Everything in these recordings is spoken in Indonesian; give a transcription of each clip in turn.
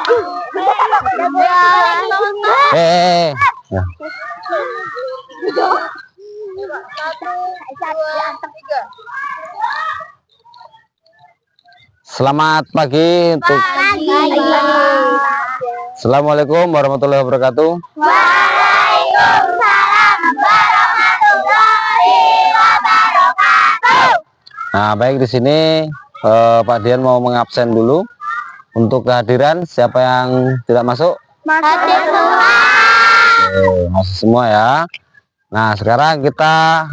Ya. Selamat pagi untuk Assalamualaikum warahmatullahi wabarakatuh. Waalaikumsalam warahmatullahi wabarakatuh. Nah, baik, di sini Pak Dian mau mengabsen dulu. Untuk kehadiran siapa yang tidak masuk? Hadir semua. Masuk semua ya. Nah, sekarang kita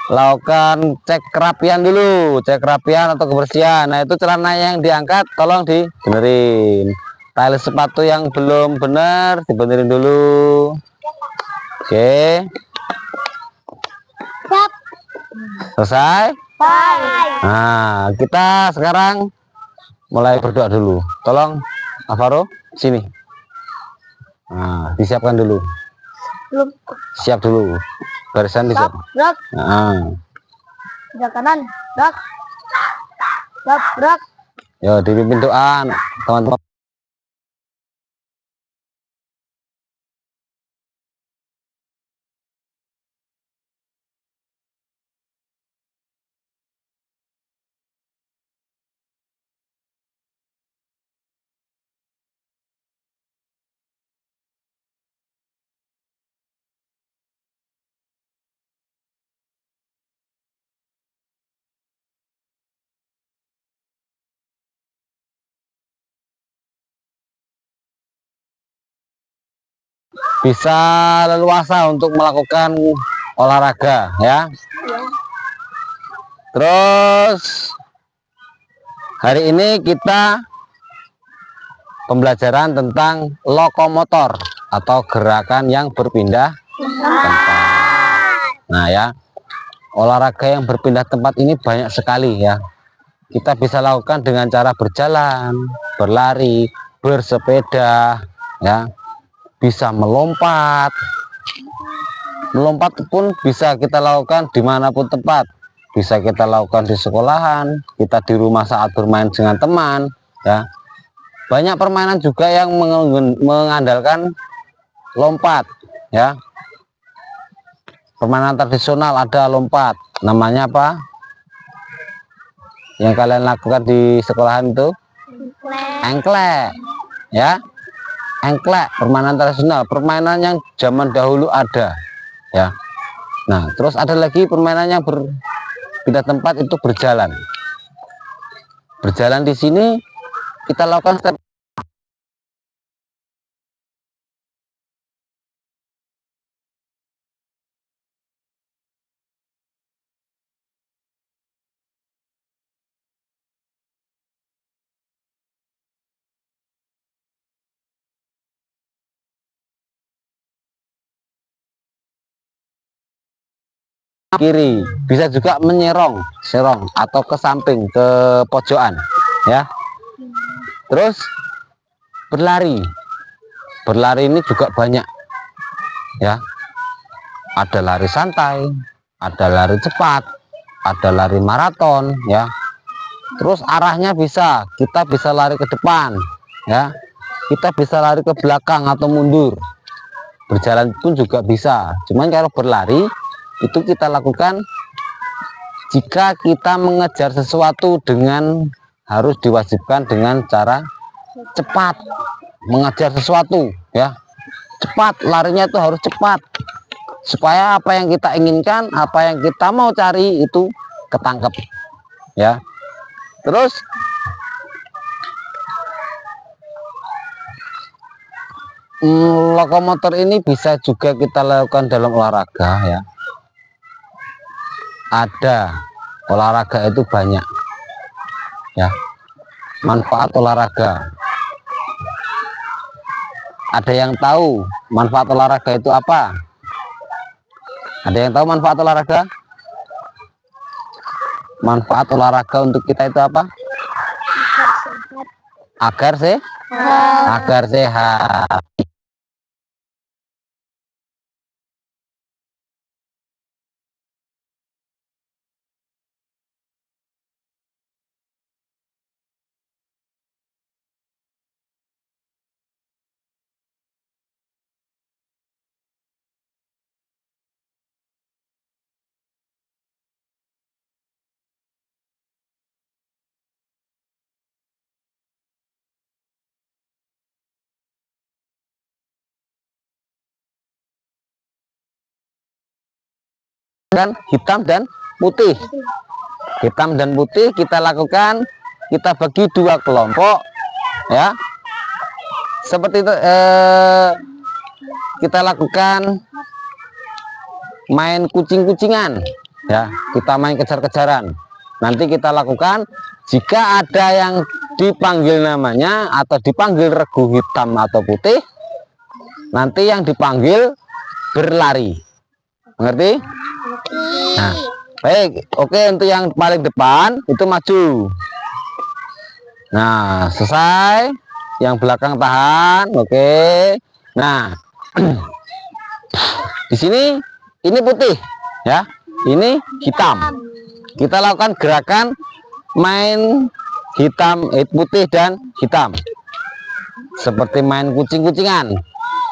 lakukan cek kerapian dulu, cek kerapian atau kebersihan. Nah, itu celana yang diangkat tolong dibenerin. Tali sepatu yang belum benar dibenerin dulu. Oke. Siap. Selesai? Bye. Nah, kita sekarang mulai berdoa dulu. Tolong Alvaro sini. Nah, disiapkan dulu. Belum. Siap dulu. Barisan disiap. Gerak. Nah. Gerak kanan. Gerak. Gerak. Yo, dipimpin doa teman-teman. Bisa leluasa untuk melakukan olahraga ya. Terus hari ini kita pembelajaran tentang lokomotor atau gerakan yang berpindah tempat. Nah ya, olahraga yang berpindah tempat ini banyak sekali ya. Kita bisa lakukan dengan cara berjalan, berlari, bersepeda ya. Bisa melompat pun bisa kita lakukan dimanapun tempat. Bisa kita lakukan di sekolahan, kita di rumah saat bermain dengan teman ya. Banyak permainan juga yang mengandalkan lompat ya. Permainan tradisional ada lompat, namanya apa yang kalian lakukan di sekolahan itu? Engklek ya. Engklek, permainan tradisional, permainan yang zaman dahulu ada ya. Nah, terus ada lagi permainan yang berpindah tempat, itu berjalan. Berjalan di sini kita lakukan step kiri, bisa juga serong atau ke samping, ke pojokan ya. Terus berlari ini juga banyak ya. Ada lari santai, ada lari cepat, ada lari maraton ya. Terus arahnya kita bisa lari ke depan ya, kita bisa lari ke belakang atau mundur. Berjalan pun juga bisa, cuman kalau berlari itu kita lakukan jika kita mengejar sesuatu dengan harus diwajibkan dengan cara cepat. Mengejar sesuatu ya, cepat, larinya itu harus cepat supaya apa yang kita inginkan, apa yang kita mau cari itu ketangkep ya. Terus lokomotor ini bisa juga kita lakukan dalam olahraga ya. Ada olahraga itu banyak ya, manfaat olahraga. Ada yang tahu manfaat olahraga itu apa? Ada yang tahu manfaat olahraga? Manfaat olahraga untuk kita itu apa? Agar sehat. kan hitam dan putih. Hitam dan putih kita lakukan, kita bagi dua kelompok ya. Seperti itu kita lakukan main kucing-kucingan ya, kita main kejar-kejaran. Nanti kita lakukan jika ada yang dipanggil namanya atau dipanggil regu hitam atau putih, nanti yang dipanggil berlari. Mengerti? Nah, baik. Oke, untuk yang paling depan itu maju. Nah, selesai. Yang belakang tahan. Oke. Nah, di sini ini putih ya. Ini hitam. Kita lakukan gerakan main hitam, putih dan hitam. Seperti main kucing-kucingan.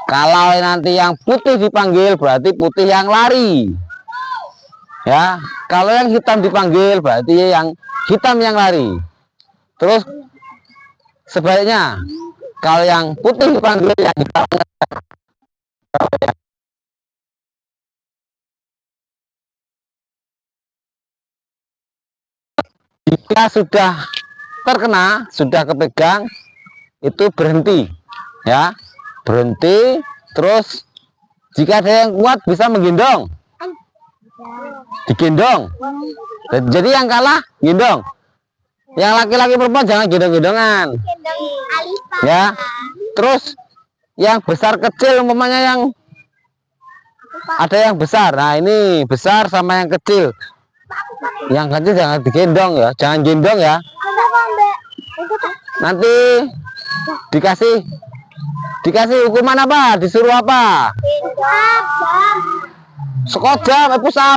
Kalau nanti yang putih dipanggil berarti putih yang lari. Ya, kalau yang hitam dipanggil berarti yang hitam yang lari. Terus sebaliknya, kalau yang putih dipanggil yang hitam. Jika sudah terkena, sudah kepegang, itu berhenti ya. Berhenti. Terus jika ada yang kuat bisa menggendong, digendong. Jadi yang kalah gendong, yang laki-laki perempuan jangan gendong-gendongan ya. Terus yang besar kecil, umpamanya yang ada yang besar, nah ini besar sama yang kecil, yang kecil jangan digendong ya, jangan gendong ya. Nanti dikasih hukuman apa? Disuruh apa? Sekojam, push up.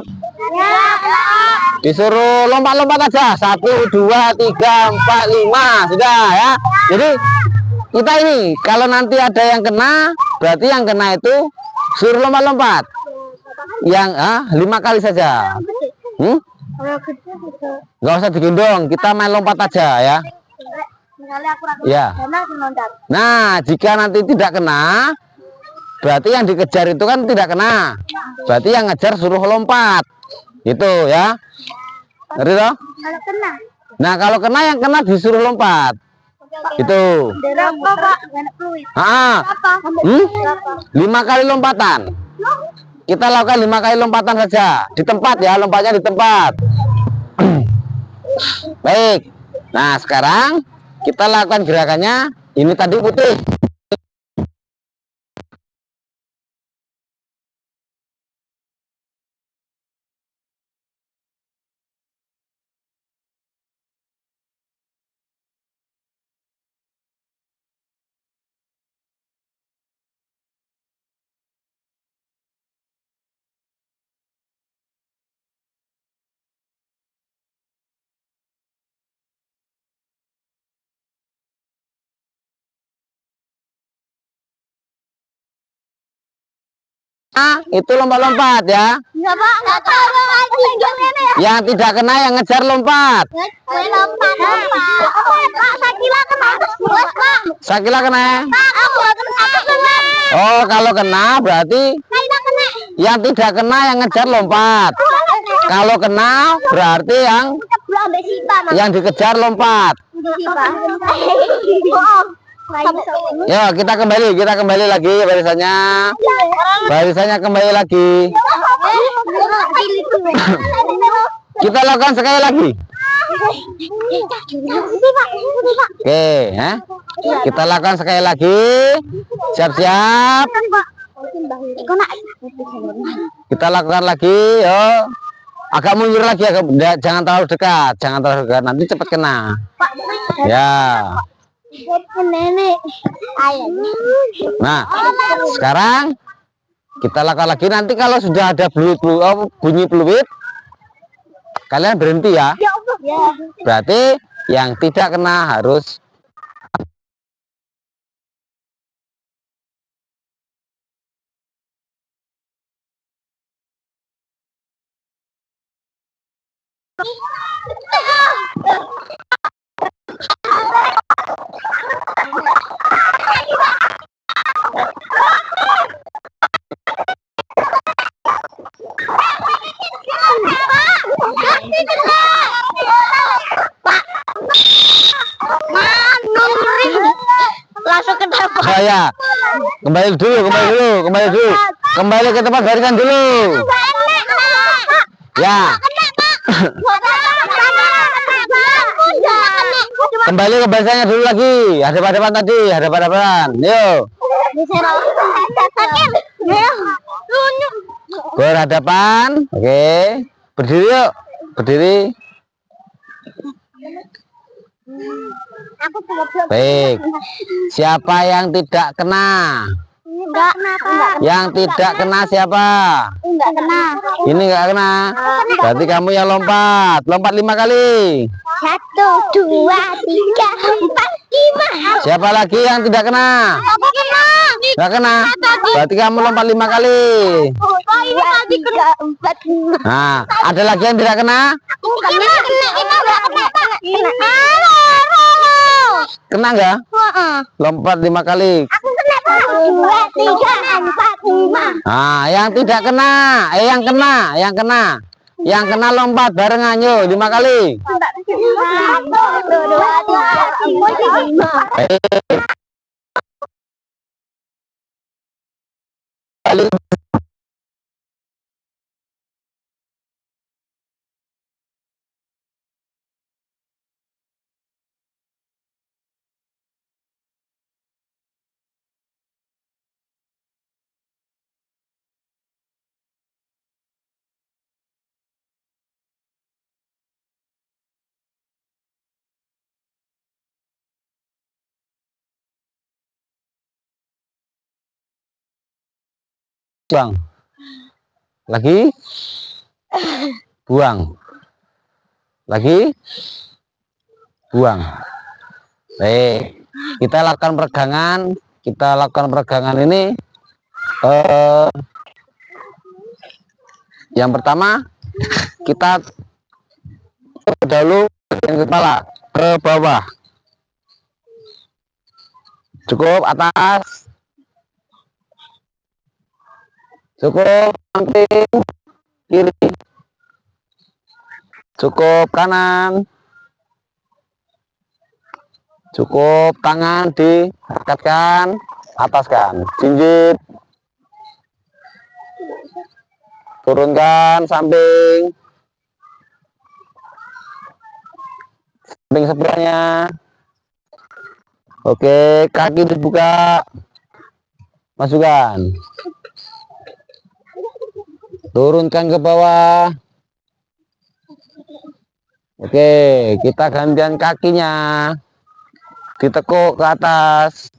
Disuruh lompat-lompat aja. 1, 2, 3, 4, 5. Sudah ya. Jadi kita ini kalau nanti ada yang kena, berarti yang kena itu suruh lompat-lompat. Yang 5 kali saja. Nggak usah digendong, kita main lompat aja ya. Ya. Nah, jika nanti tidak kena, berarti yang dikejar itu kan tidak kena. Berarti yang ngejar suruh lompat. Itu ya. Ngerti toh? Nah, kalau kena yang kena disuruh lompat. Itu. 5 kali lompatan. Kita lakukan 5 kali lompatan saja. Di tempat ya, lompatnya di tempat. Baik. Nah, sekarang kita lakukan gerakannya. Ini tadi putih. Itu lompat-lompat ya. Yang tidak kena yang ngejar lompat. Sakila kena. Oh, kalau kena berarti yang tidak kena yang ngejar lompat. Kalau kena berarti yang dikejar lompat. Ya, kita kembali lagi barisannya kembali lagi. Kita lakukan sekali lagi. Oke, ya. Kita lakukan sekali lagi. Siap-siap. Kita lakukan lagi, yo. Agak mundur lagi, jangan terlalu dekat, nanti cepat kena. Ya. Nah, sekarang kita lakukan lagi. Nanti kalau sudah ada bunyi peluit, kalian berhenti ya. Berarti yang tidak kena harus masuk ke dapur. Oh ya, kembali dulu. Kembali ke tempat barisan dulu. Ya. Kembali ke barisannya dulu lagi. Hadap-hadapan tadi, hadap-hadapan. Yuk. Berhadapan. Oke. Berdiri yuk. Berdiri. Baik. Siapa yang tidak kena? Enggak. Yang tidak kena siapa? Enggak kena. Ini enggak kena. Berarti kamu yang lompat. Lompat 5 kali. 1, 2, 3, 4, 5. Siapa lagi yang tidak kena? Aku kena. Enggak kena. Berarti kamu lompat 5 kali. Oh, ini tadi kena 4, 5. Nah, ada lagi yang tidak kena? Aku kena. Kena enggak? Lompat 5 kali. Aku kena. 1, 2, 3, 4, 5. Nah, yang tidak kena, yang kena lompat barengan yuk 5 kali. 1, 2, 3, 4, 5. Buang. Lagi. Buang. Lagi. Buang. Baik. Kita lakukan peregangan ini. Yang pertama kita dahulu kepala ke bawah. Cukup atas. Cukup samping kiri. Cukup kanan. Cukup tangan diangkatkan, ataskan. Jinjit. Turunkan samping. Samping sebelahnya. Oke, kaki dibuka. Masukkan. Turunkan ke bawah. Oke, kita gantian kakinya. Ditekuk ke atas.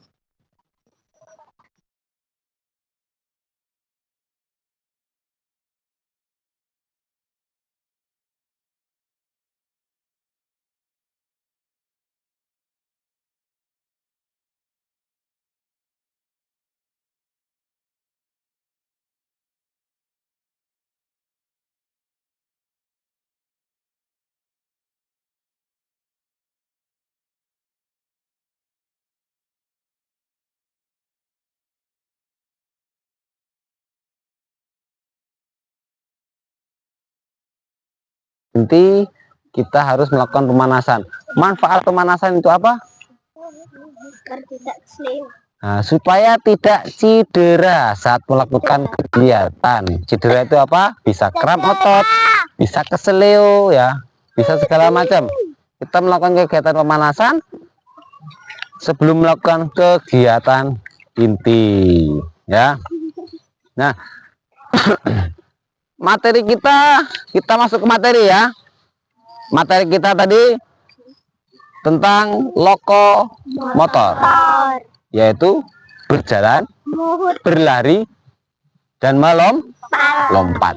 Nanti kita harus melakukan pemanasan. Manfaat pemanasan itu apa? Nah, supaya tidak cedera saat melakukan kegiatan. Cedera itu apa? Bisa kram otot, bisa keseleo, ya, bisa segala macam. Kita melakukan kegiatan pemanasan sebelum melakukan kegiatan inti, ya. Nah, materi kita masuk ke materi, ya. Materi kita tadi tentang lokomotor, yaitu berjalan, berlari, dan melompat.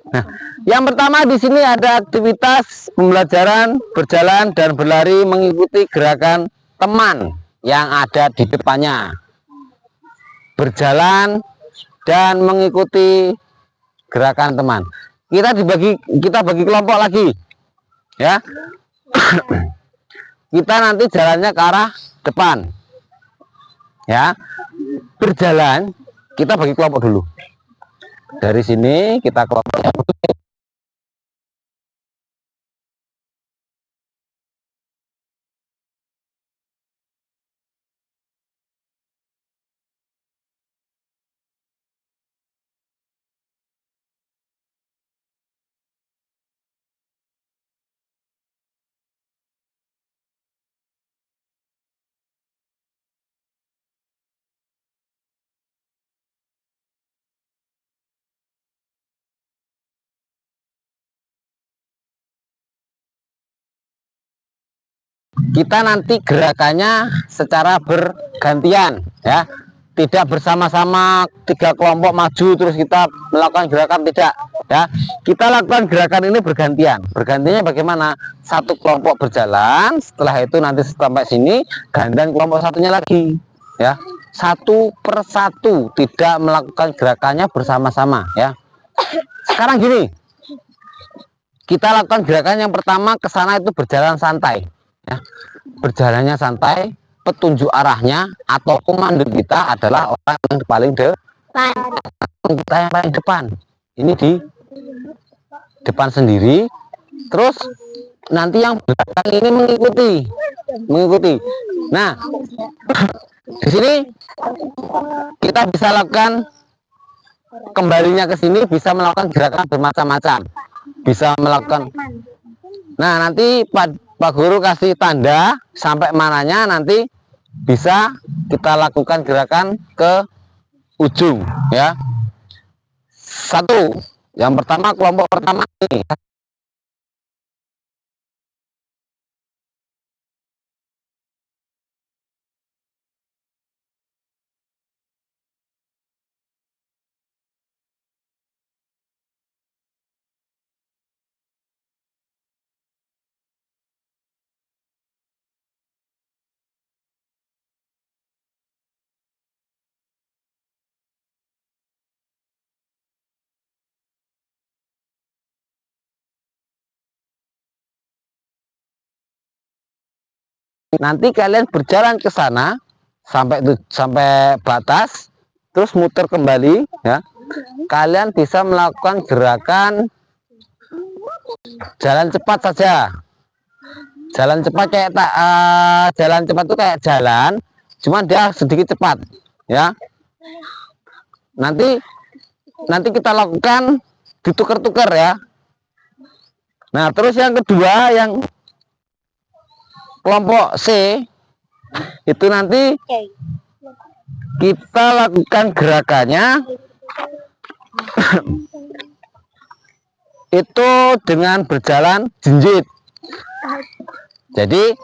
Nah, yang pertama di sini ada aktivitas pembelajaran berjalan dan berlari mengikuti gerakan teman yang ada di depannya. Berjalan dan mengikuti gerakan teman. Kita bagi kelompok lagi, ya. Kita nanti jalannya ke arah depan, ya. Berjalan kita bagi kelompok dulu. Dari sini kita kelompok kita nanti gerakannya secara bergantian ya, tidak bersama-sama 3 kelompok maju terus kita melakukan gerakan, tidak ya. Kita lakukan gerakan ini bergantian. Bergantinya bagaimana? Satu kelompok berjalan, setelah itu nanti sampai sini gantian kelompok satunya lagi ya, satu persatu, tidak melakukan gerakannya bersama-sama ya. Sekarang gini, kita lakukan gerakan yang pertama, ke sana itu berjalan santai ya. Berjalannya santai, petunjuk arahnya atau komandan kita adalah orang yang paling depan. Kita yang paling depan. Ini di depan sendiri. Terus nanti yang belakang ini mengikuti. Nah, di sini kita bisa lakukan kembalinya ke sini, bisa melakukan gerakan bermacam-macam. Bisa melakukan. Nah, nanti Pak Guru kasih tanda sampai mananya, nanti bisa kita lakukan gerakan ke ujung ya. Satu, yang pertama, kelompok pertama ini. Nanti kalian berjalan ke sana sampai batas, terus muter kembali ya. Kalian bisa melakukan gerakan jalan cepat saja. Jalan cepat kayak jalan cepat itu kayak jalan, cuman dia sedikit cepat ya. Nanti kita lakukan ditukar-tukar ya. Nah, terus yang kedua, yang kelompok C itu nanti kita lakukan gerakannya itu dengan berjalan jinjit. Jadi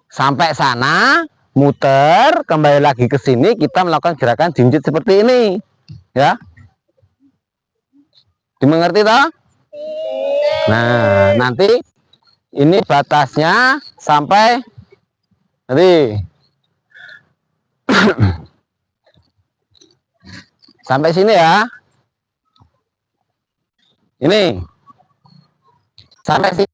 sampai sana muter kembali lagi ke sini, kita melakukan gerakan jinjit seperti ini ya. Dimengerti toh? Nah, nanti ini batasnya sampai nanti sampai sini ya. Ini sampai sini.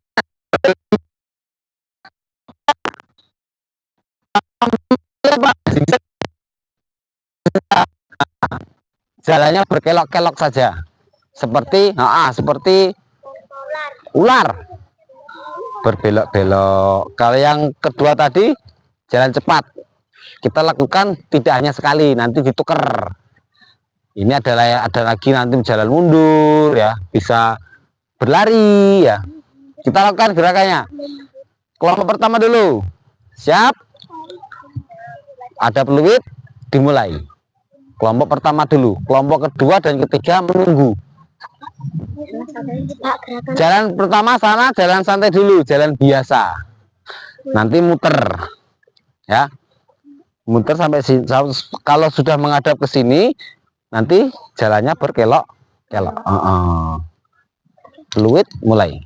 Jalannya berkelok-kelok saja, seperti seperti ular berbelok-belok. Kalau yang kedua tadi jalan cepat, kita lakukan tidak hanya sekali, nanti ditukar. Ini ada lagi nanti jalan mundur ya, bisa berlari ya. Kita lakukan gerakannya. Kelompok pertama dulu, siap? Ada peluit, dimulai. Kelompok pertama dulu, kelompok kedua dan ketiga menunggu. Jalan pertama sana jalan santai dulu, jalan biasa. Nanti muter ya, muter sampai sini. Kalau sudah menghadap ke sini, nanti jalannya berkelok-kelok. Fluid mulai.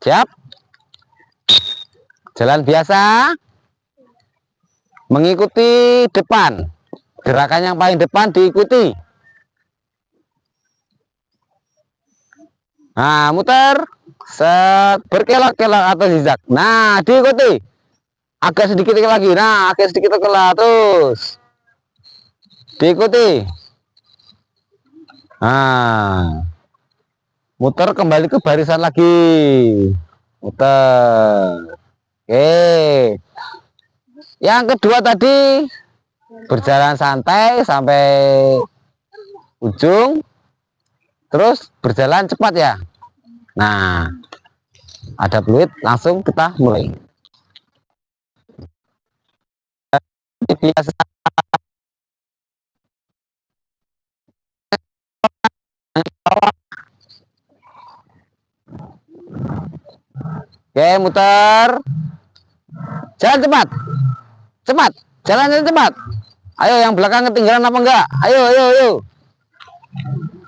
Siap? Jalan biasa, mengikuti depan. Gerakan yang paling depan diikuti. Nah, muter, set, berkelok-kelok atau zigzag. Nah, diikuti. Agak sedikit lagi. Nah, agak sedikit lagi. Terus diikuti. Nah, muter kembali ke barisan lagi. Muter. Oke. Yang kedua tadi berjalan santai sampai ujung, terus berjalan cepat ya. Nah, ada fluid, langsung kita mulai. Biasa. Oke, muter. Jalan cepat. Cepat. Jalannya cepat. Ayo, yang belakang ketinggalan apa enggak? Ayo, ayo, ayo.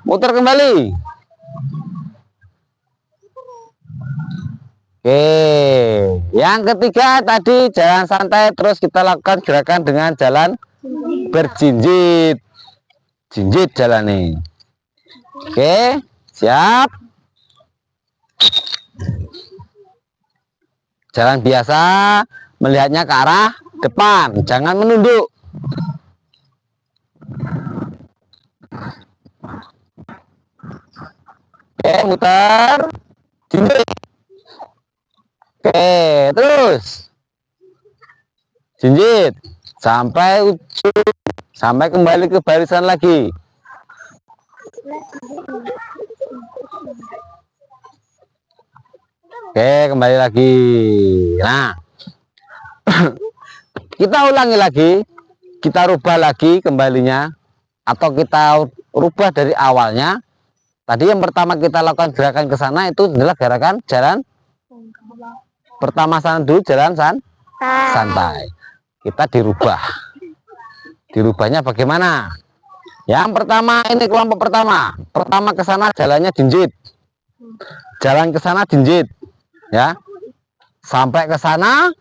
Muter kembali. Oke, yang ketiga tadi jalan santai, terus kita lakukan gerakan dengan jalan berjinjit. Jinjit jalan nih. Oke, siap. Jalan biasa, melihatnya ke arah depan, jangan menunduk. Oke, muter. Jinjit. Oke, terus jinjit sampai ujung, sampai kembali ke barisan lagi. Oke, kembali lagi. Nah, kita ulangi lagi, kita rubah lagi kembalinya, atau kita rubah dari awalnya. Tadi yang pertama kita lakukan gerakan ke sana itu adalah gerakan jalan pertama sana dulu, jalan santai. Kita dirubah. Dirubahnya bagaimana? Yang pertama ini kelompok pertama. Pertama ke sana jalannya jinjit. Jalan ke sana jinjit. Ya. Sampai ke sana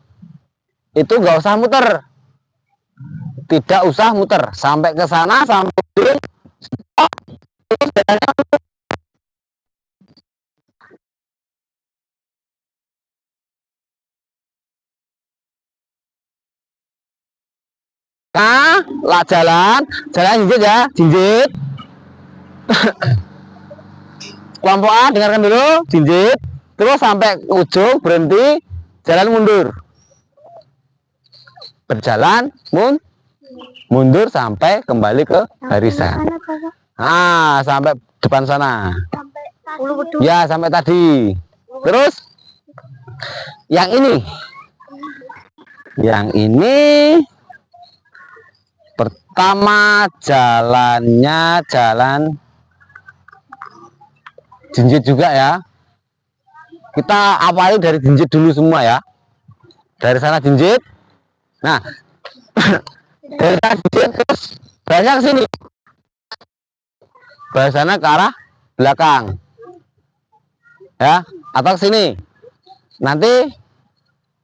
itu nggak usah muter. Tidak usah muter. Sampai ke sana sampai terus jalannya. Nah, lah jalan jinjit ya, jinjit. Kelompok A dengarkan dulu, jinjit, terus sampai ujung berhenti, jalan mundur. Berjalan mundur sampai kembali ke barisan. Ah, sampai depan sana. Ya, sampai tadi. Terus yang ini. Yang ini pertama jalannya jalan jinjit juga ya. Kita awali dari jinjit dulu semua ya. Dari sana jinjit. Nah, dari sana jinjit terus banyak ke sini. Dari sana ke arah belakang. Ya, atau ke sini. Nanti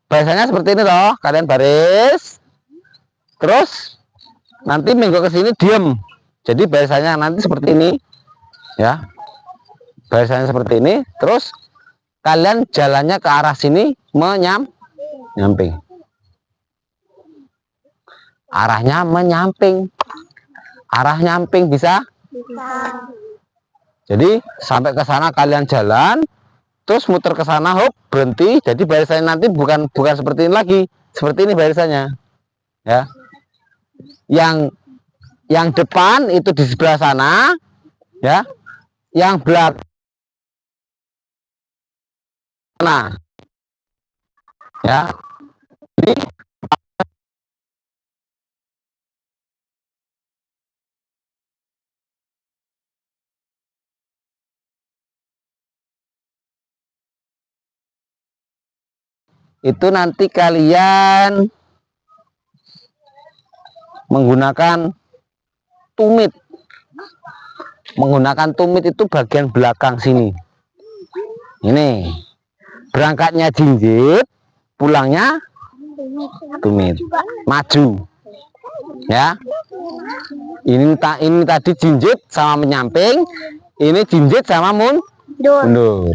barisannya seperti ini loh. Kalian baris. Terus nanti minggu ke sini diem. Jadi barisannya nanti seperti ini. Ya. Barisannya seperti ini. Terus kalian jalannya ke arah sini menyamping. Arahnya menyamping. Arah nyamping bisa? Jadi sampai ke sana kalian jalan, terus muter ke sana, hop, berhenti. Jadi barisannya nanti bukan seperti ini lagi. Seperti ini barisannya. Ya. Yang depan itu di sebelah sana, ya. Yang belakang sana. Ya. Jadi itu nanti kalian menggunakan tumit. Menggunakan tumit itu bagian belakang sini. Ini berangkatnya jinjit, pulangnya tumit. Maju. Ya. Ini tadi jinjit sama menyamping, ini jinjit sama mundur.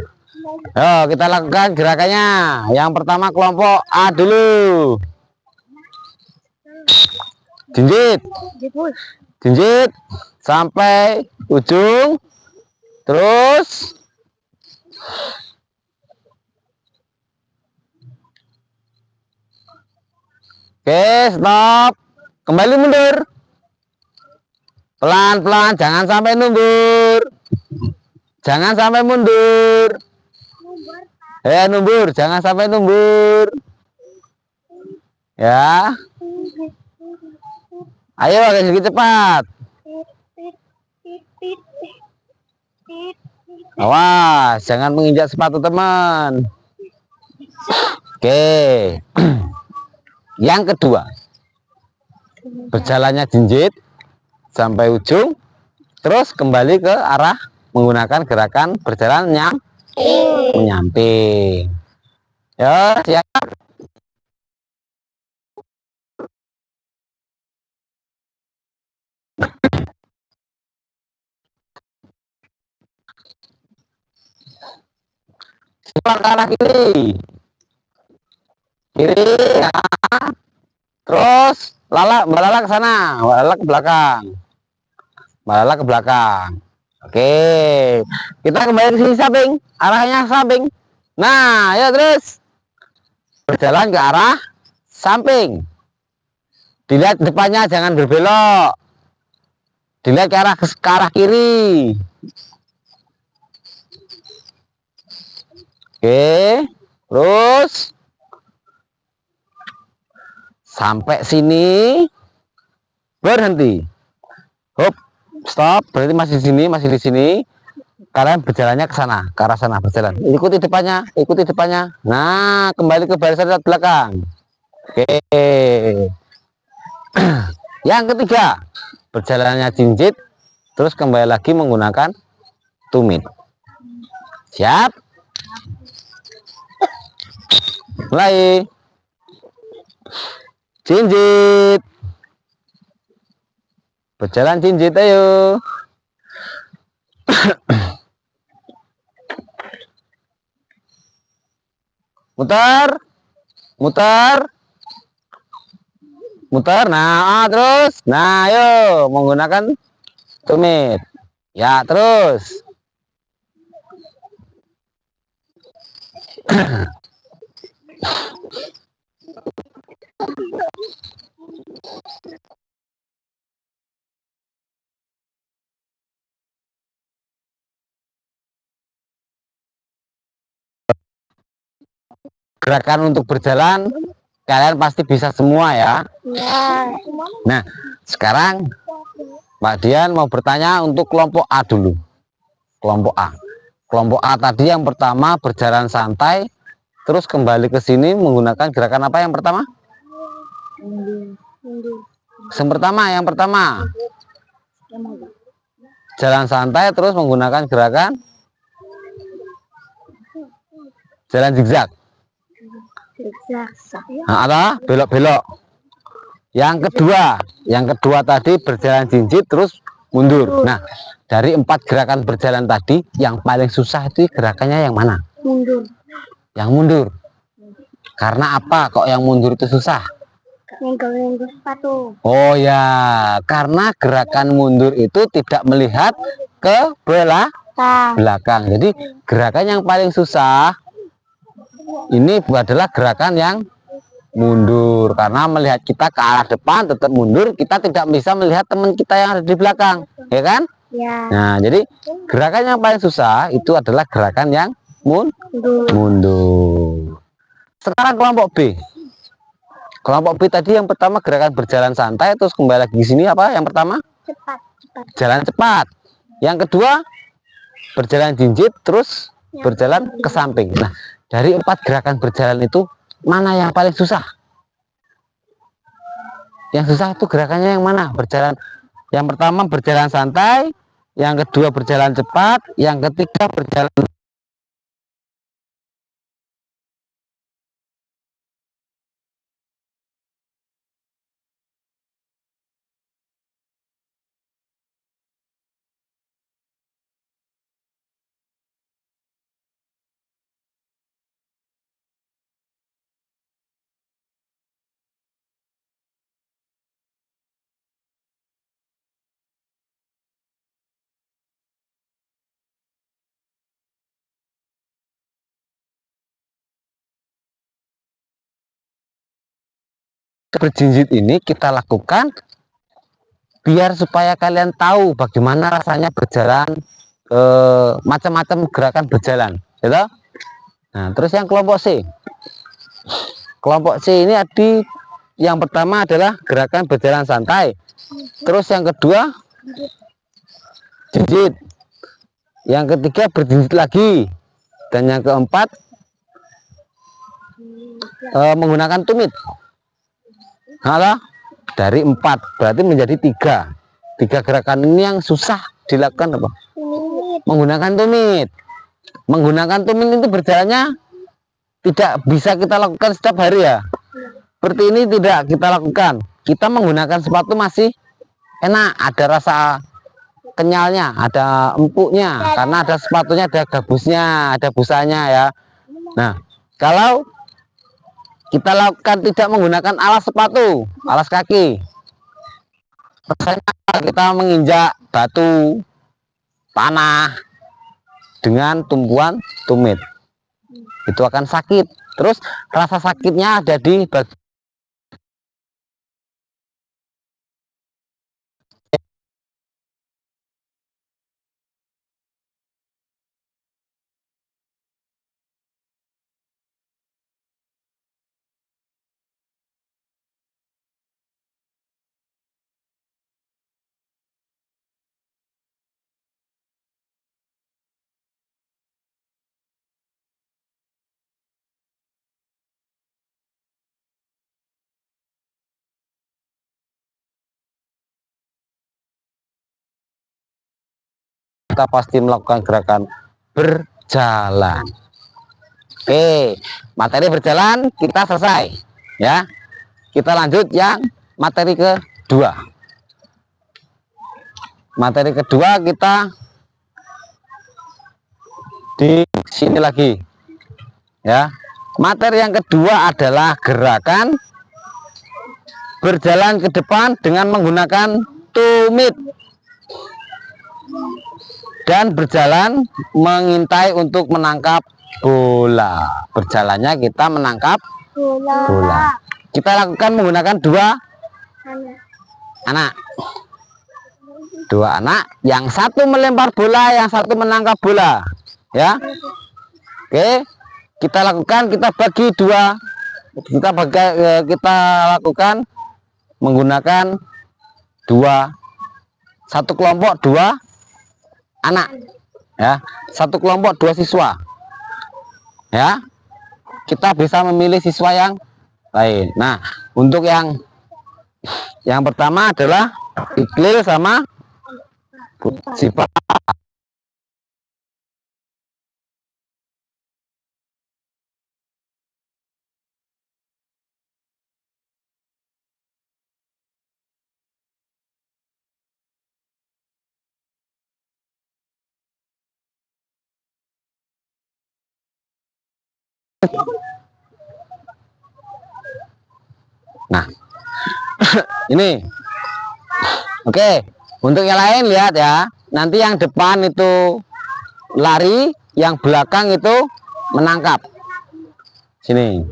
Ayo kita lakukan gerakannya. Yang pertama kelompok A dulu. Jinjit. Jinjit sampai ujung. Terus oke, stop. Kembali mundur. Pelan-pelan, jangan sampai mundur. Jangan sampai mundur. Numbur, jangan sampai numbur. Ya. Ayo agak sedikit cepat. Awas, jangan menginjak sepatu teman. Oke. Yang kedua, berjalannya jinjit sampai ujung, terus kembali ke arah menggunakan gerakan berjalan menyamping. Ya, siap. Siap ke arah kiri. Kiri, ya. Terus balala ke sana, balala ke belakang. Balala ke belakang. Oke. Kita kembali ke sini samping, arahnya samping. Nah, ya terus berjalan ke arah samping. Dilihat depannya, jangan berbelok. Dilihat ke arah kiri. Oke, terus sampai sini berhenti. Hop, stop, berarti masih di sini, masih di sini. Kalian berjalannya ke sana, ke arah sana berjalan. Ikuti depannya, ikuti depannya. Nah, kembali ke barisan belakang. Oke. Yang ketiga, berjalannya jinjit, terus kembali lagi menggunakan tumit. Siap? Mulai. Jinjit. Berjalan jinjit, ayo. Mutar. Mutar. Mutar. Nah, terus. Nah, ayo menggunakan tumit. Ya, terus. Gerakan untuk berjalan kalian pasti bisa semua ya. Ya. Nah, sekarang Mbak Dian mau bertanya untuk kelompok A dulu. Kelompok A. Kelompok A tadi yang pertama berjalan santai, terus kembali ke sini menggunakan gerakan apa yang pertama? Yang pertama jalan santai terus menggunakan gerakan jalan zigzag. Nah, ada belok-belok. Yang kedua tadi berjalan jinjit terus mundur. Nah, dari 4 gerakan berjalan tadi yang paling susah itu gerakannya yang mana? Mundur. Yang mundur. Karena apa kok yang mundur itu susah? Nyenggol sepatu. Oh ya, karena gerakan mundur itu tidak melihat ke belakang. Jadi gerakan yang paling susah ini adalah gerakan yang mundur, karena melihat kita ke arah depan tetap mundur, kita tidak bisa melihat teman kita yang ada di belakang, ya kan? Ya. Nah, jadi gerakan yang paling susah itu adalah gerakan yang mundur. Sekarang kelompok B. Kelompok B tadi yang pertama gerakan berjalan santai, terus kembali lagi di sini apa? Yang pertama? Cepat. Jalan cepat. Yang kedua berjalan jinjit, terus berjalan ke samping. Nah, dari 4 gerakan berjalan itu mana yang paling susah? Yang susah itu gerakannya yang mana? Berjalan. Yang pertama berjalan santai, yang kedua berjalan cepat, yang ketiga berjalan berjinjit. Ini kita lakukan biar supaya kalian tahu bagaimana rasanya berjalan, macam-macam gerakan berjalan, gitu. Nah, terus yang kelompok C. Kelompok C ini yang pertama adalah gerakan berjalan santai, terus yang kedua jinjit, yang ketiga berjinjit lagi, dan yang keempat menggunakan tumit. Nah, dari 4 berarti menjadi 3. 3 gerakan ini yang susah dilakukan apa? Menggunakan tumit. Menggunakan tumit itu berjalannya tidak bisa kita lakukan setiap hari ya. Seperti ini tidak kita lakukan. Kita menggunakan sepatu masih enak, ada rasa kenyalnya, ada empuknya, karena ada sepatunya, ada gabusnya, ada busanya ya. Nah, kalau kita lakukan tidak menggunakan alas sepatu, alas kaki, kita menginjak batu, tanah dengan tumpuan tumit, itu akan sakit. Terus rasa sakitnya ada di bagian kita pasti melakukan gerakan berjalan. Oke, materi berjalan kita selesai ya. Kita lanjut yang materi kedua. Materi kedua kita di sini lagi ya. Materi yang kedua adalah gerakan berjalan ke depan dengan menggunakan tumit dan berjalan mengintai untuk menangkap bola. Berjalannya kita menangkap bola. Kita lakukan menggunakan 2 anak. 2 anak, yang satu melempar bola, yang satu menangkap bola ya. Oke, kita lakukan, kita bagi 2, kita lakukan menggunakan 2, satu kelompok 2 anak ya, satu kelompok 2 siswa ya. Kita bisa memilih siswa yang lain. Nah, untuk yang pertama adalah Iqlil sama Siva. Nah, ini oke. Untuk yang lain lihat ya, nanti yang depan itu lari, yang belakang itu menangkap. Sini.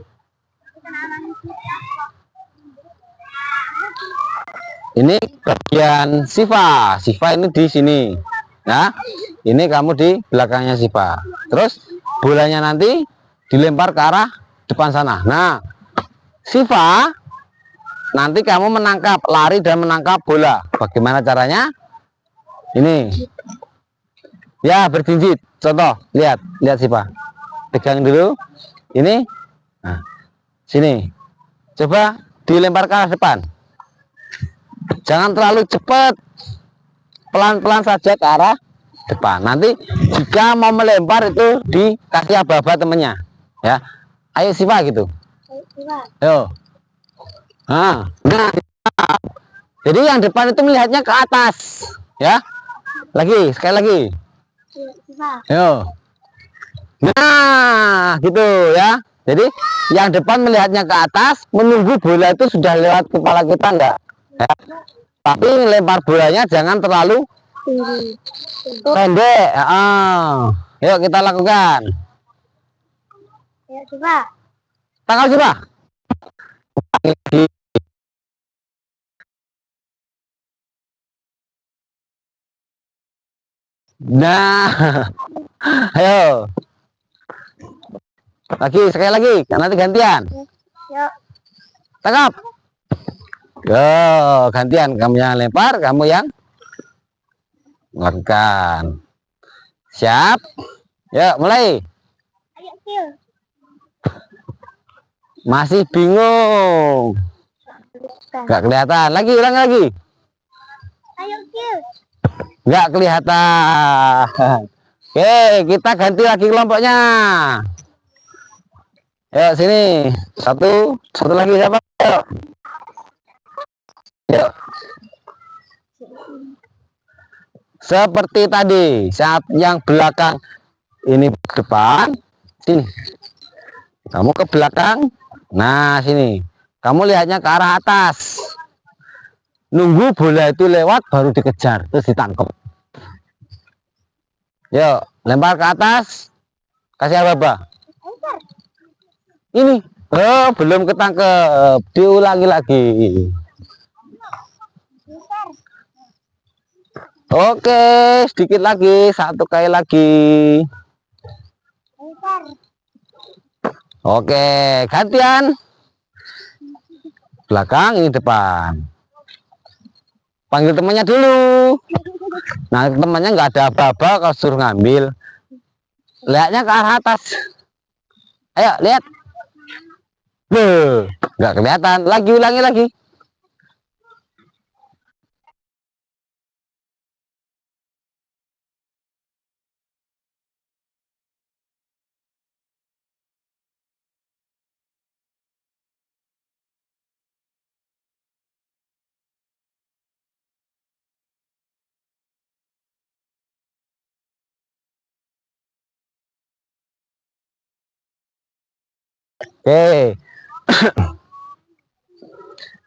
Ini bagian Siva. Siva ini di sini ya. Ini kamu di belakangnya Siva. Terus bolanya nanti dilempar ke arah depan sana. Nah, Siva, nanti kamu menangkap, lari dan menangkap bola. Bagaimana caranya? Ini ya, berjinjit. Contoh, lihat Siva, pegang dulu ini. Nah, sini, coba dilempar ke arah depan. Jangan terlalu cepat, pelan-pelan saja ke arah depan. Nanti jika mau melempar itu dikasih aba-aba temennya ya. Ayo Siva gitu. Ayo. Nah, jadi yang depan itu melihatnya ke atas ya. Lagi, sekali lagi. Ayo. Nah, gitu ya. Jadi yang depan melihatnya ke atas, menunggu bola itu sudah lewat kepala kita enggak ya. Tapi lempar bolanya jangan terlalu pendek. Yuk kita lakukan. Ya, coba. Tanggal coba. Nah, ayo. Lagi, sekali lagi, nanti gantian. Yuk. Tangkap. Yo, gantian, kamu yang lempar, kamu yang lakukan. Siap? Yuk, mulai. Ayo, Sil. Masih bingung. Nggak kelihatan. Lagi, ulang lagi. Ayo, Kil. Nggak kelihatan. Oke, kita ganti lagi kelompoknya. Yuk, sini. Satu lagi siapa? Yuk. Yuk. Seperti tadi, saat yang belakang ini depan, sini. Kamu ke belakang. Nah, sini. Kamu lihatnya ke arah atas. Nunggu bola itu lewat baru dikejar, terus ditangkap. Yuk, lempar ke atas. Kasih apa? Ini. Oh, belum ketangkep. Diulangi lagi. Oke, sedikit lagi. Satu kali lagi. Oke, gantian. Belakang, ini depan. Panggil temannya dulu. Nah, temannya nggak ada apa-apa kalau suruh ngambil. Lihatnya ke arah atas. Ayo, lihat. Nggak kelihatan. Lagi, ulangi lagi. Oke.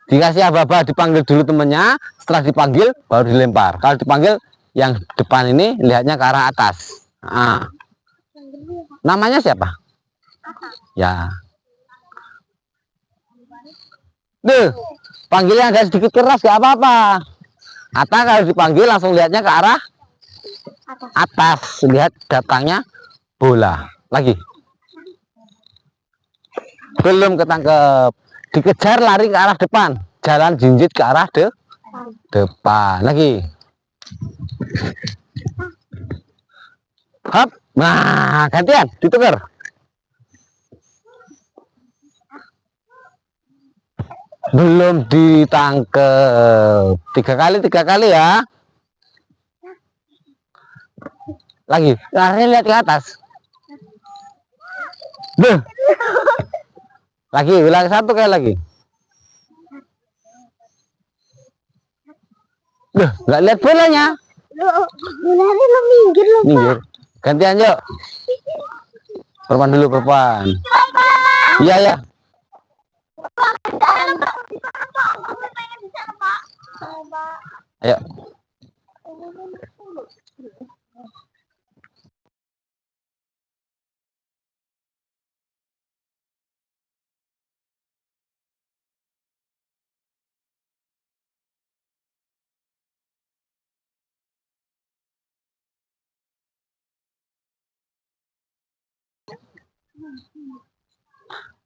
Dikasih apa-apa, dipanggil dulu temennya. Setelah dipanggil, baru dilempar. Kalau dipanggil, yang depan ini lihatnya ke arah atas. Nah. Namanya siapa? Ya. Duh, panggilnya agak sedikit keras, gak apa-apa. Atau kalau dipanggil langsung lihatnya ke arah atas. Lihat datangnya bola. Lagi. Belum ketangkep. Dikejar lari ke arah depan. Jalan jinjit ke arah depan. Lagi. Hop. Nah, gantian. Ditukar. Belum ditangkep. Tiga kali ya. Lagi. Lari lihat ke atas. Duh. Lagi, ulang satu kali lagi. Duh, nggak lihat bolanya. Bolanya lo minggir lo, Minggir. Gantian yuk. Perpan dulu, perpan. Iya, ya. Ayo.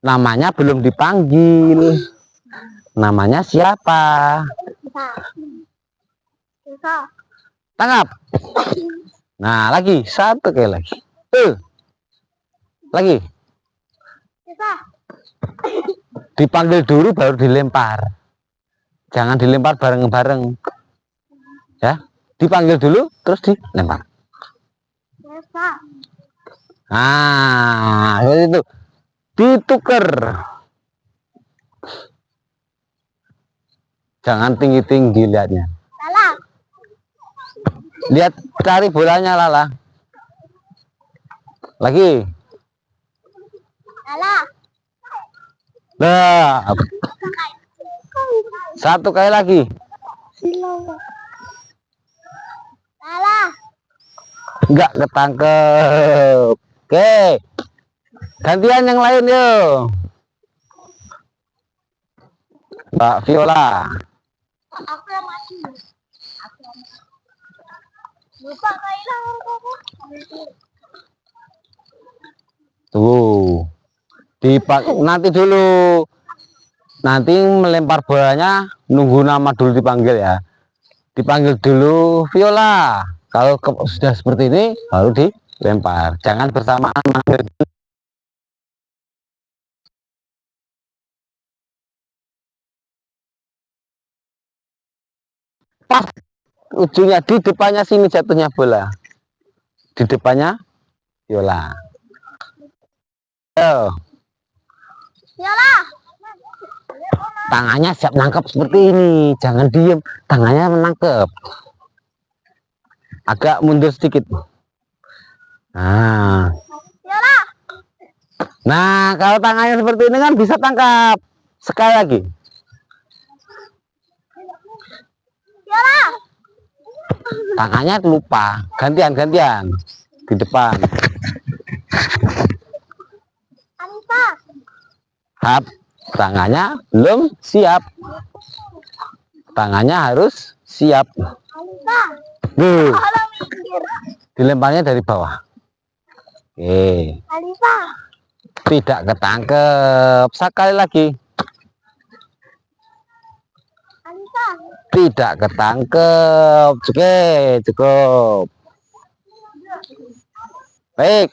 Namanya belum dipanggil. Namanya siapa? Tangkap. Nah, lagi. Satu kali lagi. Lagi. Dipanggil dulu baru dilempar. Jangan dilempar bareng-bareng. Ya. Dipanggil dulu terus dilempar. Nah, itu. Ditukar. Jangan tinggi-tinggi lihatnya. Lala. Lihat, cari bolanya, Lala. Lagi. Lala. Nah. Satu kali lagi. Lala. Enggak ketangkep. Oke. Gantian yang lain yuk. Mbak Viola. Aku yang mati. Lupa kehilangan koko. Tuh. Nanti dulu. Nanti melempar bolanya nunggu nama dulu dipanggil ya. Dipanggil dulu Viola. Kalau sudah seperti ini baru dilempar. Jangan bersamaan manggil pas ujungnya di depannya sini jatuhnya bola. Di depannya Viola. Ayo. Viola. Tangannya siap nangkep seperti ini. Jangan diem. Tangannya menangkep. Agak mundur sedikit. Nah. Viola. Nah, kalau tangannya seperti ini kan bisa tangkap. Sekali lagi. Viola. Tangannya lupa. Gantian. Di depan. Anissa. Hap. Tangannya belum siap. Tangannya harus siap. Anissa. Tuh. Minggir. Dilemparnya dari bawah. Oke. Anissa. Tidak ketangkep. Sekali lagi. Anissa. Tidak ketangkep. Oke, cukup. Baik.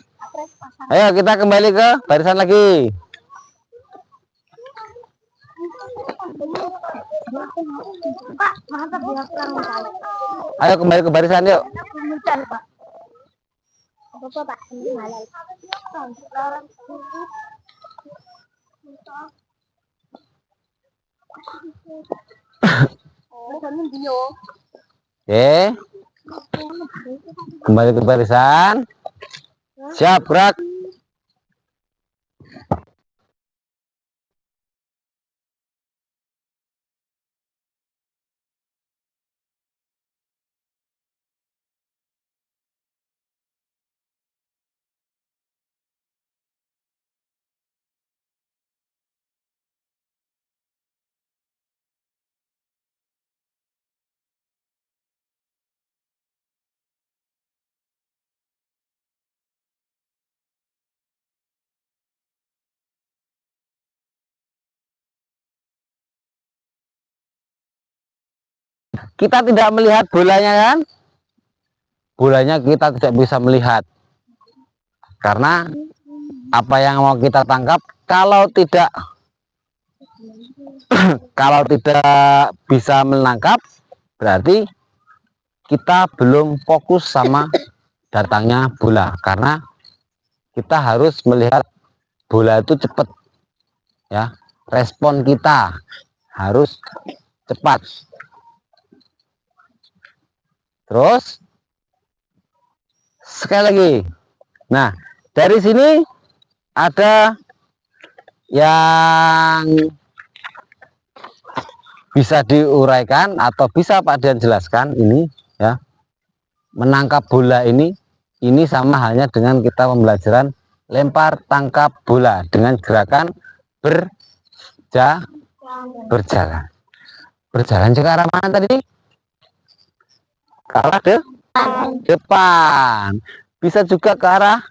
Ayo kita kembali ke barisan lagi. Pak, mantap ya kurang kali. Ayo kembali ke barisan yuk. Kemudian, Pak. Apa Pak? Halal. Oke. Kembali ke barisan. Siap, gerak. Kita tidak melihat bolanya kan? Bolanya kita tidak bisa melihat. Karena apa yang mau kita tangkap kalau tidak bisa menangkap berarti kita belum fokus sama datangnya bola, karena kita harus melihat bola itu cepat ya, respon kita harus cepat. Terus sekali lagi, nah dari sini ada yang bisa diuraikan atau bisa Pak Dian jelaskan ini ya. Menangkap bola ini sama halnya dengan kita pembelajaran lempar tangkap bola dengan gerakan berjalan. Berjalan ke arah mana tadi? Ke arah depan. Bisa juga ke arah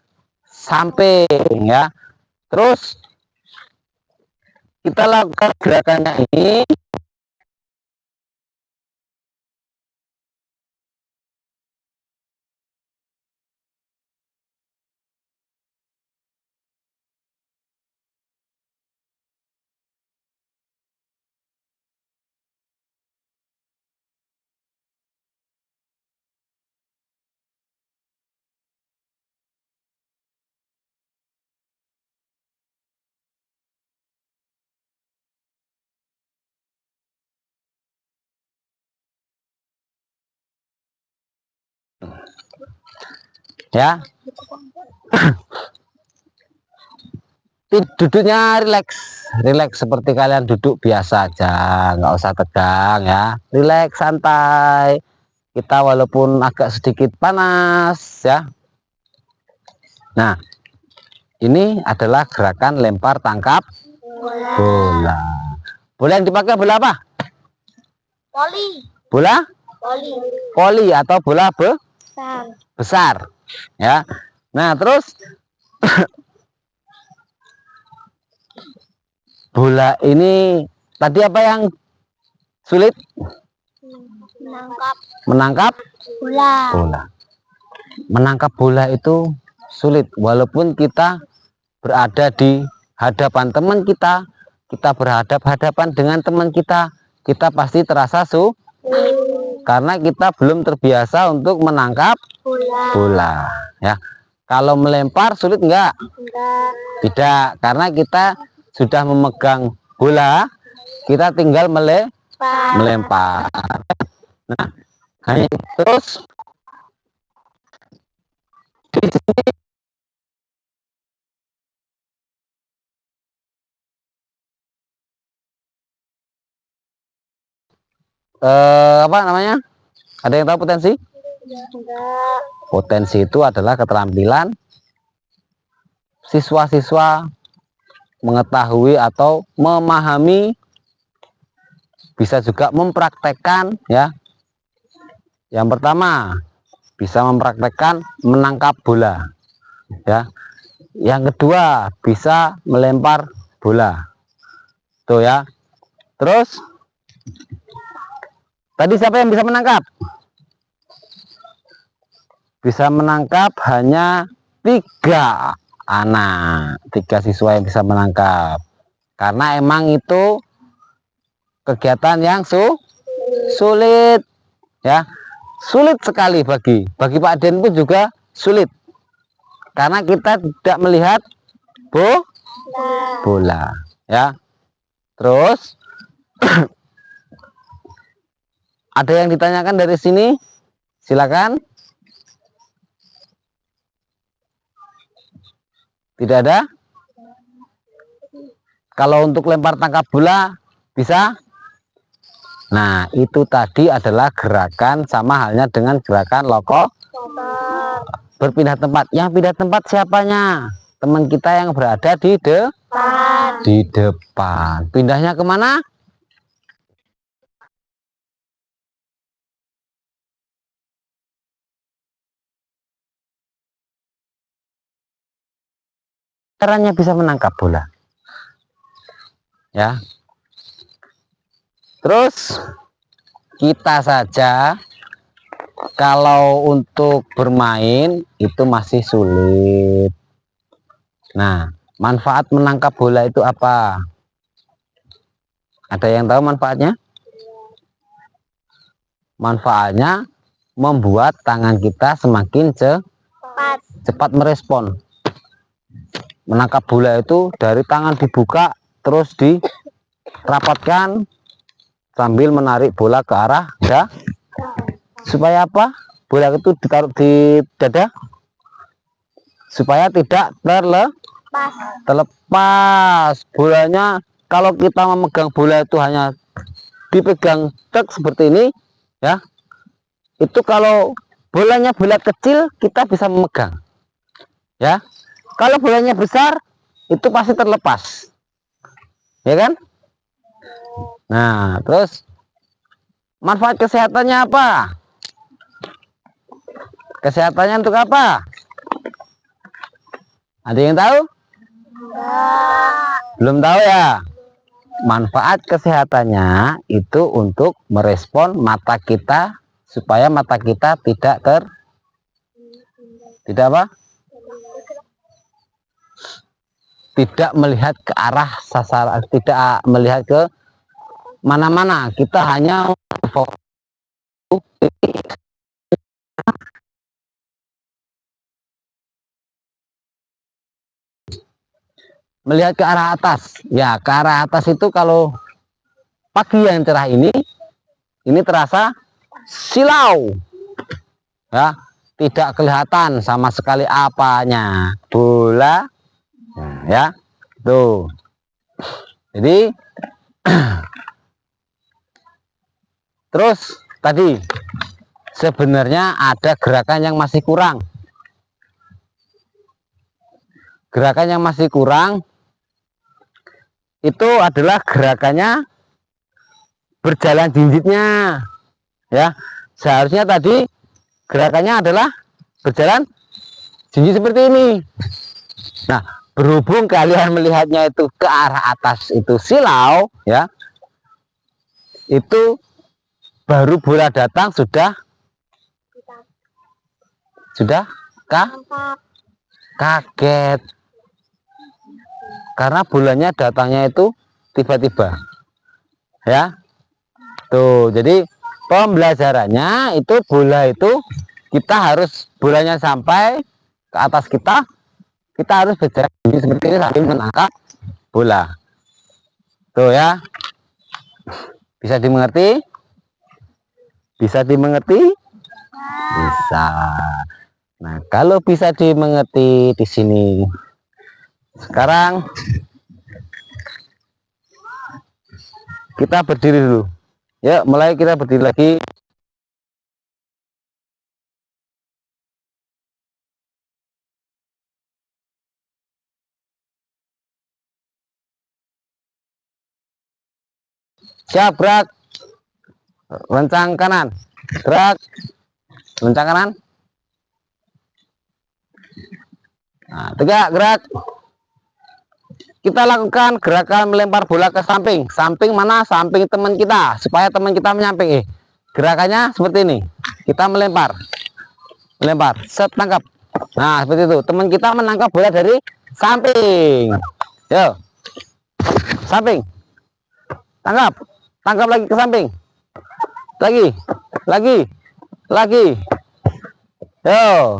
samping ya. Terus kita lakukan gerakannya ini ya. Duduknya rileks seperti kalian duduk biasa aja, nggak usah tegang ya, rileks santai. Kita walaupun agak sedikit panas ya. Nah, ini adalah gerakan lempar tangkap bola. Bola yang dipakai bola apa? Poli. Bola voli atau bola besar ya. Nah, terus bola ini tadi apa yang sulit? Menangkap bola. Menangkap bola itu sulit walaupun kita berada di hadapan teman kita berhadap-hadapan dengan teman kita pasti terasa Karena kita belum terbiasa untuk menangkap bola. Ya, kalau melempar sulit enggak? Enggak. Tidak, karena kita sudah memegang bola, kita tinggal melempar. Nah, terus apa namanya? Ada yang tahu potensi? Enggak. Potensi itu adalah keterampilan siswa-siswa mengetahui atau memahami, bisa juga mempraktekkan, ya. Yang pertama, bisa mempraktekkan menangkap bola, ya. Yang kedua, bisa melempar bola. Tuh ya. Terus tadi siapa yang bisa menangkap? Bisa menangkap hanya 3 anak, 3 siswa yang bisa menangkap. Karena emang itu kegiatan yang sulit, ya. Sulit sekali bagi Pak Den pun juga sulit. Karena kita tidak melihat bola, ya. Terus ada yang ditanyakan dari sini? Silakan. Tidak ada? Kalau untuk lempar tangkap bola bisa? Nah, itu tadi adalah gerakan sama halnya dengan gerakan lokomotor. Berpindah tempat. Yang pindah tempat siapanya? Teman kita yang berada di depan. Pindahnya kemana? Caranya bisa menangkap bola, ya. Terus kita saja kalau untuk bermain itu masih sulit. Nah, manfaat menangkap bola itu apa? Ada yang tahu manfaatnya? Manfaatnya membuat tangan kita semakin cepat merespon. Menangkap bola itu dari tangan dibuka terus dirapatkan sambil menarik bola ke arah dada. Supaya apa? Bola itu ditaruh di dada supaya tidak terlepas bolanya. Kalau kita memegang bola itu hanya dipegang tek seperti ini, ya. Itu kalau bolanya bola kecil kita bisa memegang, ya. Kalau bolanya besar itu pasti terlepas, ya kan? Nah, terus manfaat kesehatannya apa? Kesehatannya untuk apa? Ada yang tahu? Belum tahu ya? Manfaat kesehatannya itu untuk merespon mata kita supaya mata kita tidak apa? Tidak melihat ke arah sasaran, tidak melihat ke mana-mana. Kita hanya melihat ke arah atas. Ya, ke arah atas itu kalau pagi yang cerah ini terasa silau, ya, tidak kelihatan sama sekali apanya bola, ya. Tuh, jadi terus tadi sebenarnya ada gerakan yang masih kurang. Gerakan yang masih kurang itu adalah gerakannya berjalan jinjitnya, ya. Seharusnya tadi gerakannya adalah berjalan jinjit seperti ini. Nah, berhubung kalian melihatnya itu ke arah atas itu silau, ya, itu baru bola datang sudah kaget karena bolanya datangnya itu tiba-tiba, ya. Tuh, jadi pembelajarannya itu bola itu kita harus bolanya sampai ke atas kita harus berjarak seperti ini sambil menangkap bola. Tuh ya, bisa dimengerti? Bisa dimengerti? Bisa. Nah, kalau bisa dimengerti di sini. Sekarang kita berdiri dulu. Ya, mulai kita berdiri lagi. Siap, gerak. Rencang kanan. Gerak. Rencang kanan. Nah, tegak, gerak. Kita lakukan gerakan melempar bola ke samping. Samping mana? Samping teman kita. Supaya teman kita menyamping. Gerakannya seperti ini. Kita melempar. Melempar. Set, tangkap. Nah, seperti itu. Teman kita menangkap bola dari samping. Yo. Samping. Tangkap. Tangkap lagi ke samping. Lagi. Yo.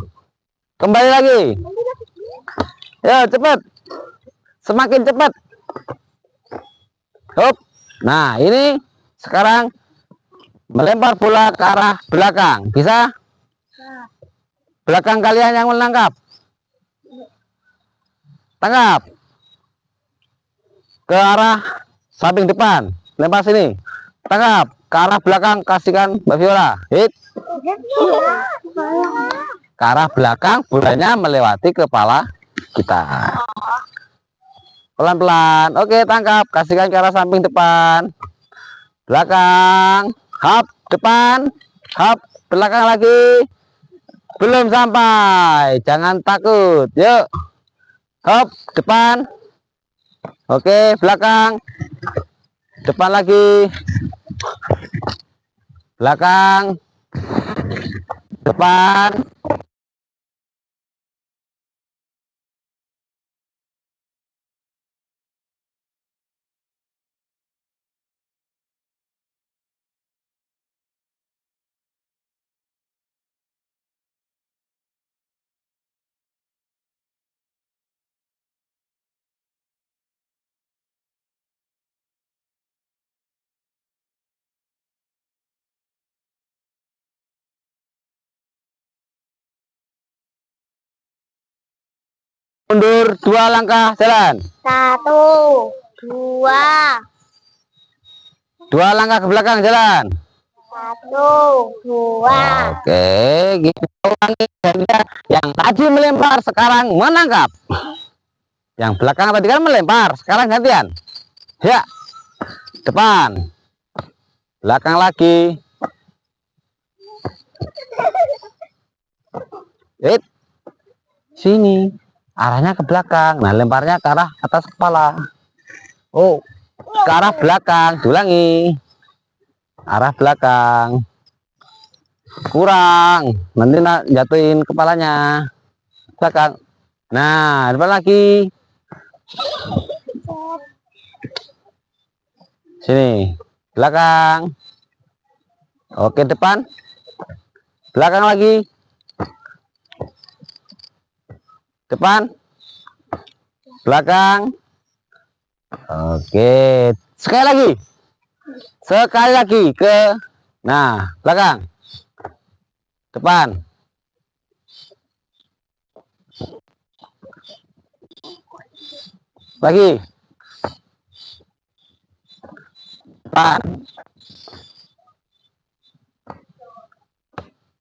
Kembali lagi. Yo, cepat. Semakin cepat. Hop. Nah, ini sekarang melempar bola ke arah belakang. Bisa? Belakang kalian yang menangkap. Tangkap. Ke arah samping depan. Lempar sini. Tangkap. Ke arah belakang, kasihkan Mbak Viola. Hit. Ke arah belakang, bolanya melewati kepala kita. Pelan-pelan. Oke, tangkap. Kasihkan ke arah samping depan. Belakang. Hap. Depan. Hap. Belakang lagi. Belum sampai. Jangan takut. Yuk. Hop. Depan. Oke, belakang. Depan lagi. Belakang. Depan. Mundur 2 langkah, jalan. 1, 2. 2 langkah ke belakang, jalan. 1, 2. Oke, kita ulangi. Yang tadi melempar sekarang menangkap. Yang belakang tadi kan melempar, sekarang gantian. Ya. Depan. Belakang lagi. Sini. Arahnya ke belakang. Nah, lemparnya ke arah atas kepala. Oh, ke arah belakang. Diulangi. Arah belakang. Kurang. Nanti jatuhin kepalanya. Belakang. Nah, depan lagi. Sini. Belakang. Oke, depan. Belakang lagi. Depan. Belakang. Oke. Sekali lagi ke, nah, belakang. Depan. Lagi. Depan.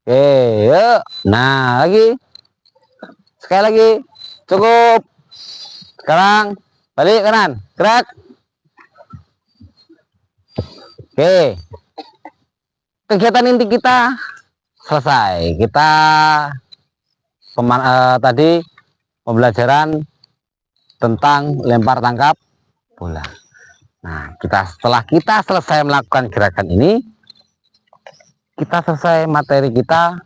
Oke, yuk. Nah, lagi. Sekali lagi. Cukup. Sekarang balik kanan. Gerak. Oke. Kegiatan inti kita selesai. Kita tadi pembelajaran tentang lempar tangkap bola. Nah, setelah kita selesai melakukan gerakan ini, kita selesai materi kita,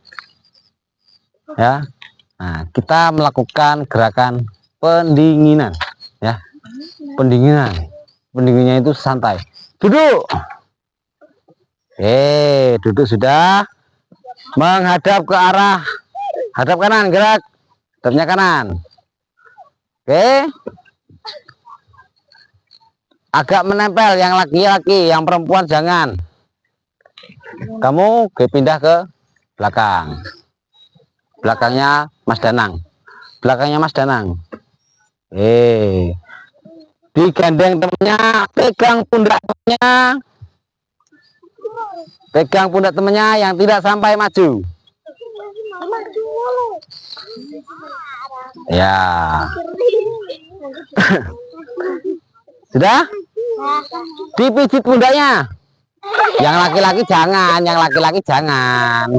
ya. Nah, kita melakukan gerakan pendinginan, ya. Pendinginannya itu santai. Duduk. Duduk sudah. Menghadap ke arah hadap kanan, gerak. Hadapnya kanan. Oke. Agak menempel, yang laki-laki, yang perempuan jangan. Kamu pindah ke belakang. Belakangnya Mas Danang. Belakangnya Mas Danang. Digandeng temennya, pegang pundak temennya. Pegang pundak temennya yang tidak sampai maju. Ya. Sudah? Dipijit pundaknya. Yang laki-laki jangan, yang laki-laki jangan.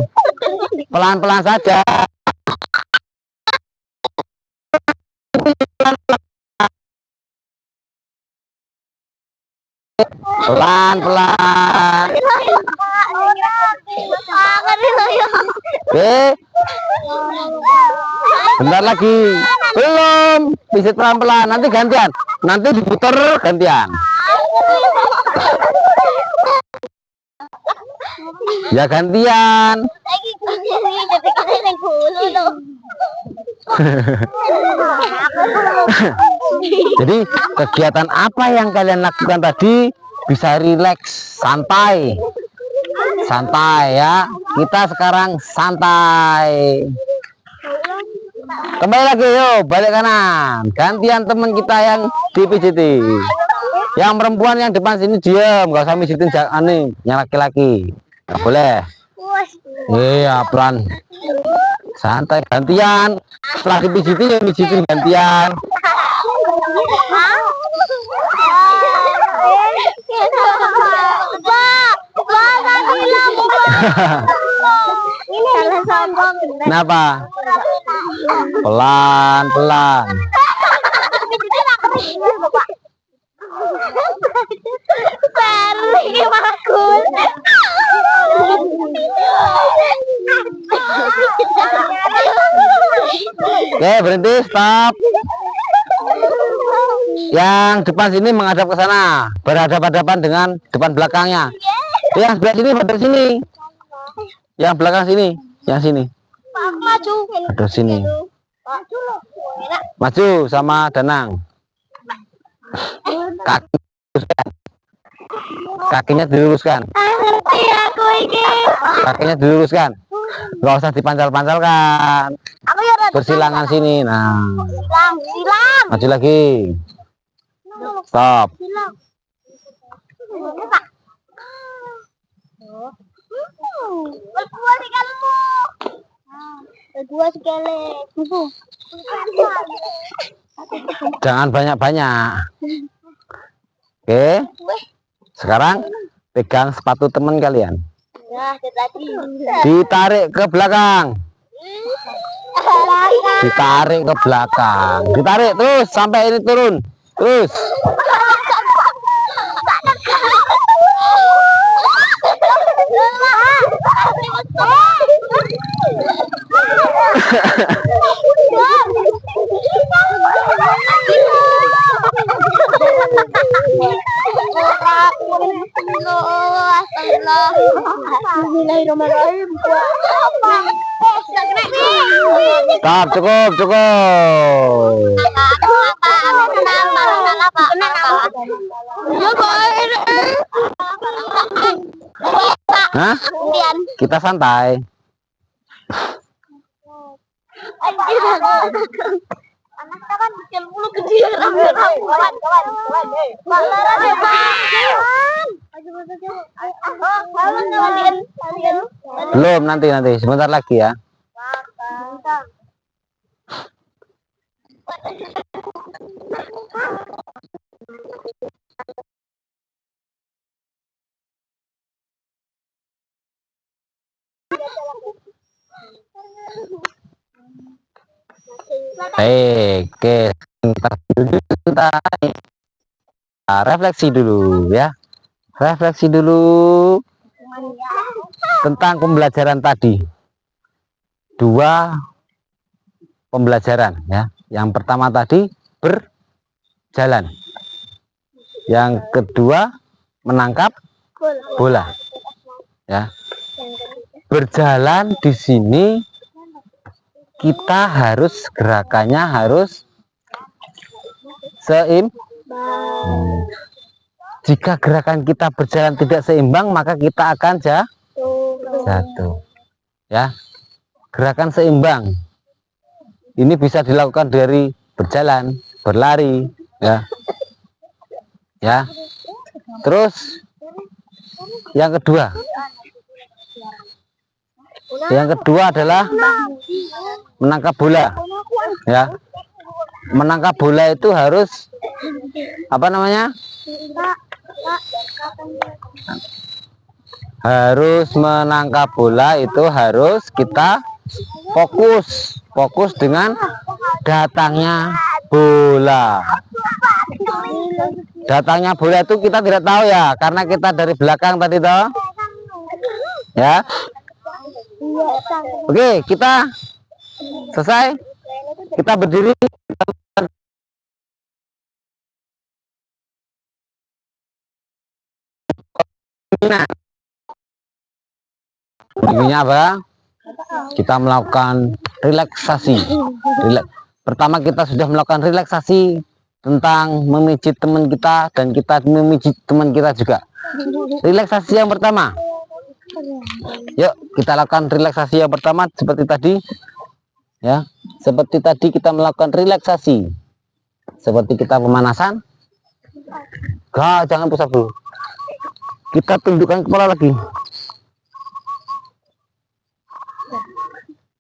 Pelan-pelan saja. Pelan-pelan. Oke. Bentar lagi. Belum. Pijit pelan-pelan. Nanti gantian. Nanti diputer gantian. Ya gantian. Jadi kegiatan apa yang kalian lakukan tadi? Bisa rileks, santai. Santai ya. Kita sekarang santai. Kembali lagi yuk, balik kanan. Gantian teman kita yang dipijiti. Yang perempuan yang depan sini diam, gak usah mijitin yang laki-laki. Nggak boleh. Iya, pelan. Santai, gantian. Setelah dipijiti ya mijitin gantian. Kenapa? Pelan-pelan. Oke, berhenti, stop. Yang depan sini menghadap ke sana, berhadapan-hadapan dengan depan belakangnya. Yang sebelah sini pada sini. Yang belakang sini, yang sini. Maju. Ada sini. Maju sama Danang. Kakinya diluruskan. Kakinya diluruskan. Nggak usah dipancal-pancalkan. Bersilangan sini. Nah. Silang. Maju lagi. Stop. Jangan banyak-banyak. Oke. Sekarang pegang sepatu teman kalian. Ditarik ke belakang. Ditarik ke belakang. Ditarik terus sampai ini turun. Terus. Stop, cukup, cukup. Hah? Kita santai. Belum, nanti sebentar lagi ya. Oke, sebentar. Refleksi dulu ya. Refleksi dulu tentang pembelajaran tadi. 2 pembelajaran ya. Yang pertama tadi berjalan. Yang kedua menangkap bola. Ya. Berjalan di sini kita harus gerakannya harus seimbang. Jika gerakan kita berjalan tidak seimbang, maka kita akan jatuh. Ya, gerakan seimbang ini bisa dilakukan dari berjalan, berlari, ya. Ya. Terus yang kedua adalah menangkap bola. Ya, menangkap bola itu harus apa namanya? Harus menangkap bola itu harus kita fokus dengan datangnya bola. Datangnya bola itu kita tidak tahu ya, karena kita dari belakang tadi toh. Ya. Oke, kita selesai. Kita berdiri. Nah, intinya apa? Kita melakukan relaksasi. Pertama kita sudah melakukan relaksasi tentang memijit teman kita dan kita memijit teman kita juga. Relaksasi yang pertama. Yuk kita lakukan relaksasi yang pertama seperti tadi. Ya, seperti tadi kita melakukan relaksasi. Seperti kita pemanasan. Gak, jangan pusat dulu. Kita tundukkan kepala lagi.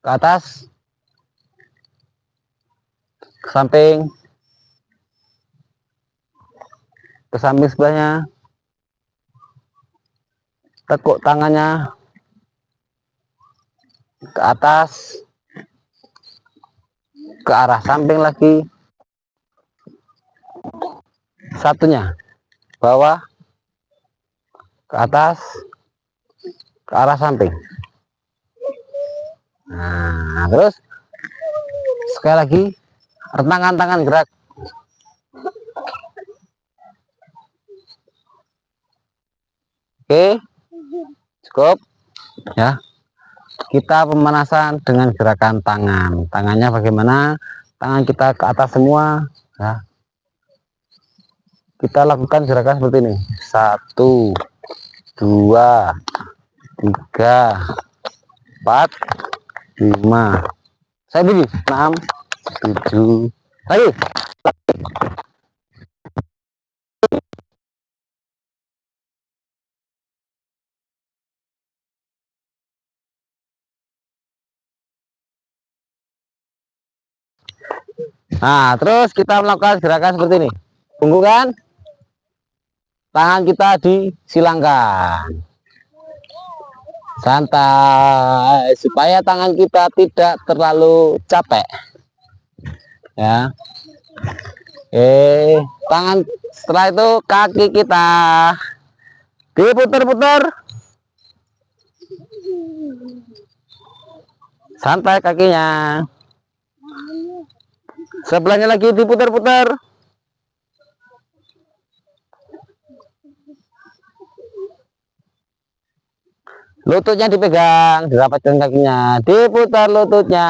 Ke atas, ke samping sebelahnya, tekuk tangannya ke atas, ke arah samping lagi, satunya bawah, ke atas, ke arah samping. Nah, terus sekali lagi rentangkan tangan gerak. Oke, cukup ya. Kita pemanasan dengan gerakan tangan. Tangannya bagaimana? Tangan kita ke atas semua ya. Kita lakukan gerakan seperti ini. 1 2 3 4 5. Saya beri 6 7. Lagi. Nah, terus kita melakukan gerakan seperti ini. Tunggu kan? Tangan kita disilangkan. Santai supaya tangan kita tidak terlalu capek. Ya. Tangan setelah itu kaki kita diputar-putar. Santai kakinya. Sebelahnya lagi diputar-putar. Lututnya dipegang, dirapatkan kakinya, diputar lututnya.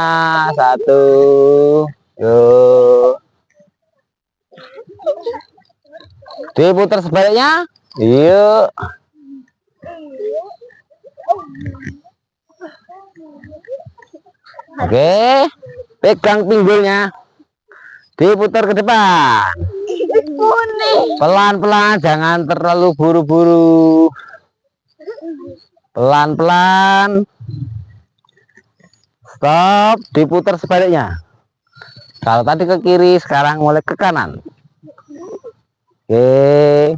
1. Yuk. Diputar sebaliknya. Yuk. Oke, pegang pinggulnya. Diputar ke depan. Pelan-pelan, jangan terlalu buru-buru. Pelan-pelan. Stop, diputar sebaliknya. Kalau tadi ke kiri, sekarang mulai ke kanan. Oke.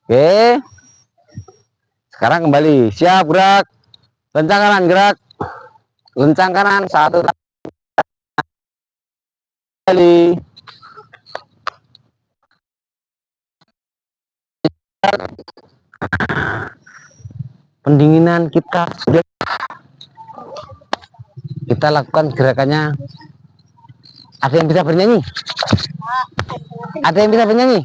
Oke. Sekarang kembali. Siap, gerak. Lencang kanan, gerak. Lencang kanan, 1 kali. Pendinginan kita sudah. Kita lakukan gerakannya. Ada yang bisa bernyanyi? Ada yang bisa bernyanyi?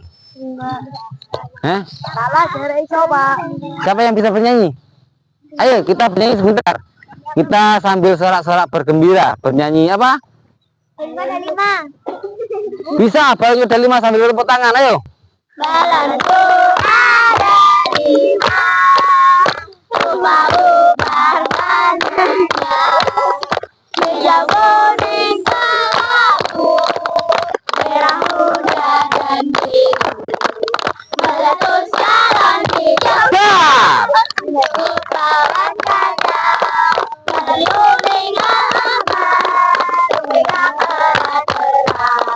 Hah? Salah dari coba. Siapa yang bisa bernyanyi? Ayo kita bernyanyi sebentar. Kita sambil sorak-sorak bergembira. Bernyanyi apa? 5 Bisa, balonku ada 5 sambil tepuk tangan. Ayo. Balonku ada 5, ubah-ubah warnanya, hijau, kuning, kelabu, merah muda dan biru, meletus balon hijau, Siap. meletus balon kacang, balon kuning abang, merah berat-berat.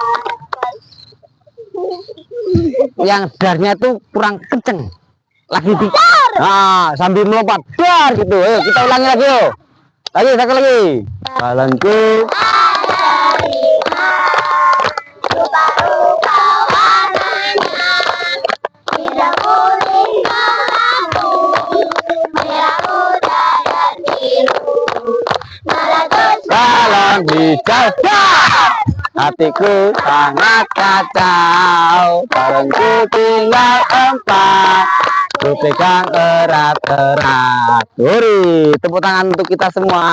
Yang darnya tuh kurang kenceng. Lagi di sambil melompat. Dar gitu. Ayo kita ulangi lagi yuk. Lagi satu lagi. Balonku Ada 5, rupa-rupa warnanya, hijau, kuning, kelabu, merah muda dan biru, meletus balon hijau. Dar. Hatiku sangat kacau. Balonku tinggal 4. Ku pegang erat-erat. Uri, tepuk tangan untuk kita semua.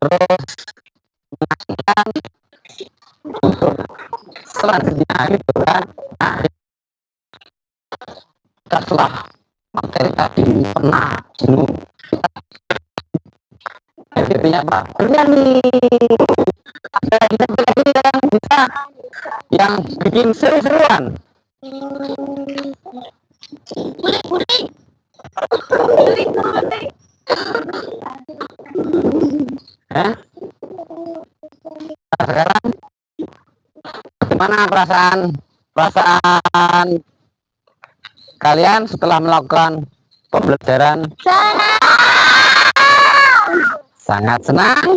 Terus selanjutnya gitu kan. Nah, kita setelah materi tadi pernah jenuh, akhirnya apa? Bernyanyi. Ada kita lagi yang bisa yang bikin seru-seruan. Nah, sekarang gimana perasaan kalian setelah melakukan pembelajaran? Sangat senang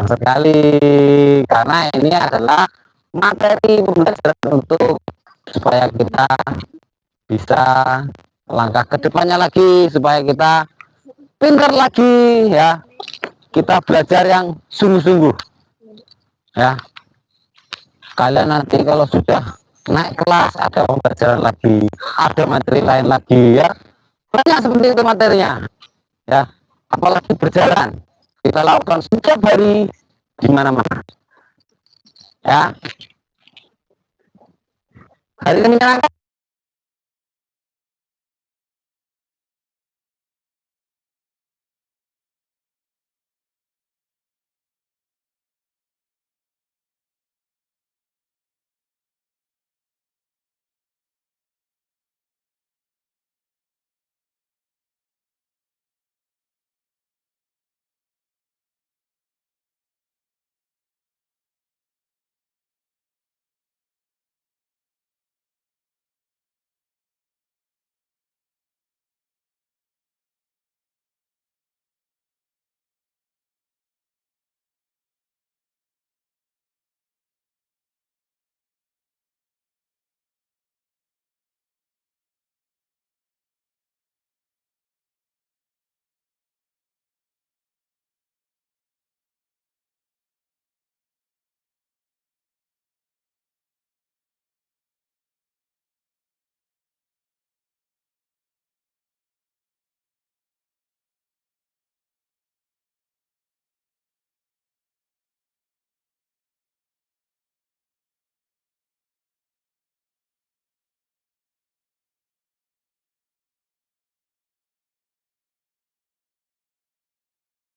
sekali karena ini adalah materi pembelajaran untuk supaya kita bisa langkah ke depannya lagi, supaya kita pintar lagi ya. Kita belajar yang sungguh-sungguh ya. Kalian nanti kalau sudah naik kelas ada pembelajaran lagi, ada materi lain lagi ya. Banyak seperti itu materinya ya. Apalagi berjalan, kita lakukan setiap hari di mana-mana ya. Hari ini menyenangkan.